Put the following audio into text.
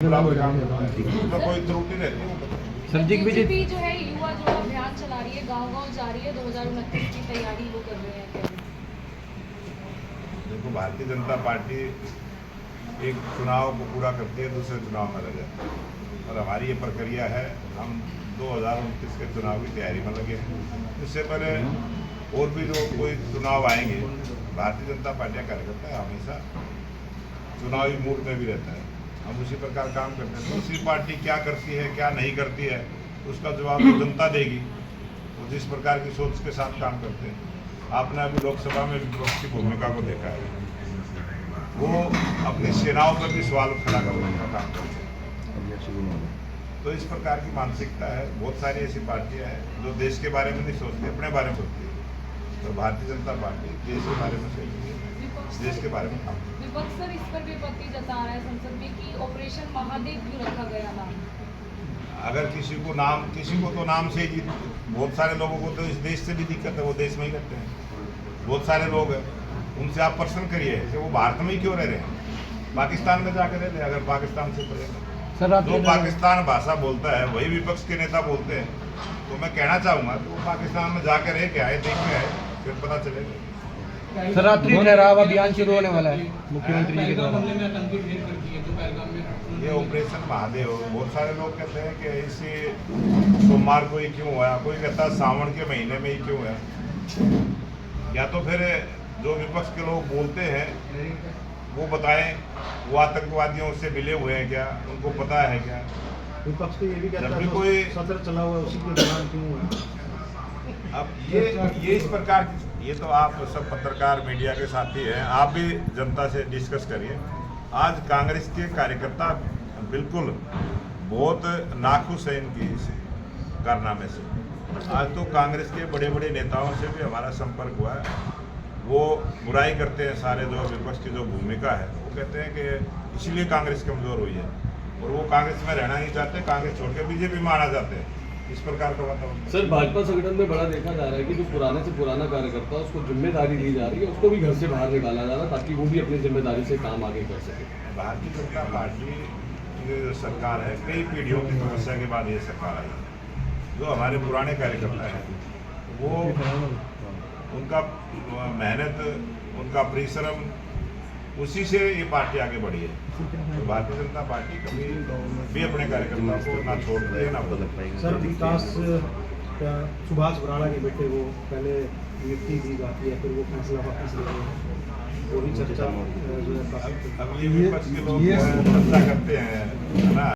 कोई त्रुटि रहती है। सर जी बीजेपी जो है युवा जो अभियान चला रही है, गांव-गांव जा रही है, 2029 की तैयारी वो कर रहे हैं। देखो, भारतीय जनता पार्टी एक चुनाव को पूरा करती है, दूसरे चुनाव में लग जाती है और हमारी ये प्रक्रिया है। हम 2029 के चुनाव की तैयारी में लगे हैं। इससे पहले और भी जो कोई चुनाव आएंगे, भारतीय जनता पार्टी का कार्यकर्ता हमेशा चुनावी मूड में भी रहता है। हम उसी प्रकार काम करते हैं। दूसरी पार्टी क्या करती है क्या नहीं करती है उसका जवाब तो जनता देगी। वो जिस प्रकार की सोच के साथ काम करते हैं। आपने अभी लोकसभा में विपक्ष की भूमिका को देखा है, वो अपनी सेनाओं पर भी सवाल खड़ा करने का काम करते हैं। तो इस प्रकार की मानसिकता है। बहुत सारी ऐसी पार्टियां हैं जो देश के बारे में नहीं सोचती, अपने बारे में सोचती है। तो भारतीय जनता पार्टी देश के बारे में सोचती है, देश के बारे में काम करती है। विपक्ष सर इस पर भी आपत्ति जता रहा है संसद में कि ऑपरेशन महादेव क्यों रखा गया नाम। अगर किसी को तो नाम से ही, बहुत सारे लोगों को तो इस देश से भी दिक्कत है, वो देश में ही रहते हैं। बहुत सारे लोग हैं, उनसे आप प्रश्न करिए कि वो भारत में ही क्यों रह रहे हैं, पाकिस्तान में जाकर रह रहे हैं। अगर पाकिस्तान से पड़ेगा, जो पाकिस्तान भाषा बोलता है वही विपक्ष के नेता बोलते हैं, तो मैं कहना चाहूँगा कि वो पाकिस्तान में जाकर रह के आए, देख के आए, फिर पता चलेगा। सर, रात्रि ठहराव अभियान शुरू होने वाला है मुख्यमंत्री जी के द्वारा। ये ऑपरेशन महादेव, बहुत सारे लोग कहते हैं कि इसी सोमवार को ही क्यों हुआ, कोई कहता है सावन के महीने में ही क्यों हुआ। या तो फिर जो विपक्ष के लोग बोलते हैं वो बताएं, वो आतंकवादियों से मिले हुए हैं क्या, उनको पता है क्या। विपक्ष तो ये भी कहता है कोई सत्र चला हुआ है उसी के दौरान क्यों हुआ। अब ये इस प्रकार की, ये तो आप सब पत्रकार मीडिया के साथी हैं, आप भी जनता से डिस्कस करिए। आज कांग्रेस के कार्यकर्ता बिल्कुल बहुत नाखुश है इनकी इस कारनामे से। आज तो कांग्रेस के बड़े बड़े नेताओं से भी हमारा संपर्क हुआ है। वो बुराई करते हैं सारे जो विपक्ष की जो भूमिका है, वो कहते हैं कि इसीलिए कांग्रेस कमज़ोर हुई है और वो कांग्रेस में रहना नहीं चाहते, कांग्रेस छोड़ के बीजेपी में आना चाहते हैं। इस प्रकार का वातावरण सर, भाजपा संगठन में बड़ा देखा जा रहा है कि जो पुराने से पुराना कार्यकर्ता उसको जिम्मेदारी दी जा रही है, उसको भी घर से बाहर निकाला जा रहा है ताकि वो भी अपनी जिम्मेदारी से काम आगे कर सके। भारतीय जनता पार्टी की जो सरकार है, कई पीढ़ियों की समस्या के बाद ये सरकार आई। जो हमारे पुराने कार्यकर्ता हैं वो उनका मेहनत, उनका परिश्रम, उसी से ये पार्टी आगे बढ़ी है। तो भारतीय जनता पार्टी कभी भी अपने कार्यकर्ताओं को ना छोड़ती है ना बदलती। सर, विकास सुभाष बराड़ा के बेटे वो पहले नियुक्ति दी जाती है, फिर वो फैसला वापस ले रहे हैं, वो भी चर्चा जो है। अब ये विपक्ष के लोग चर्चा करते हैं ना,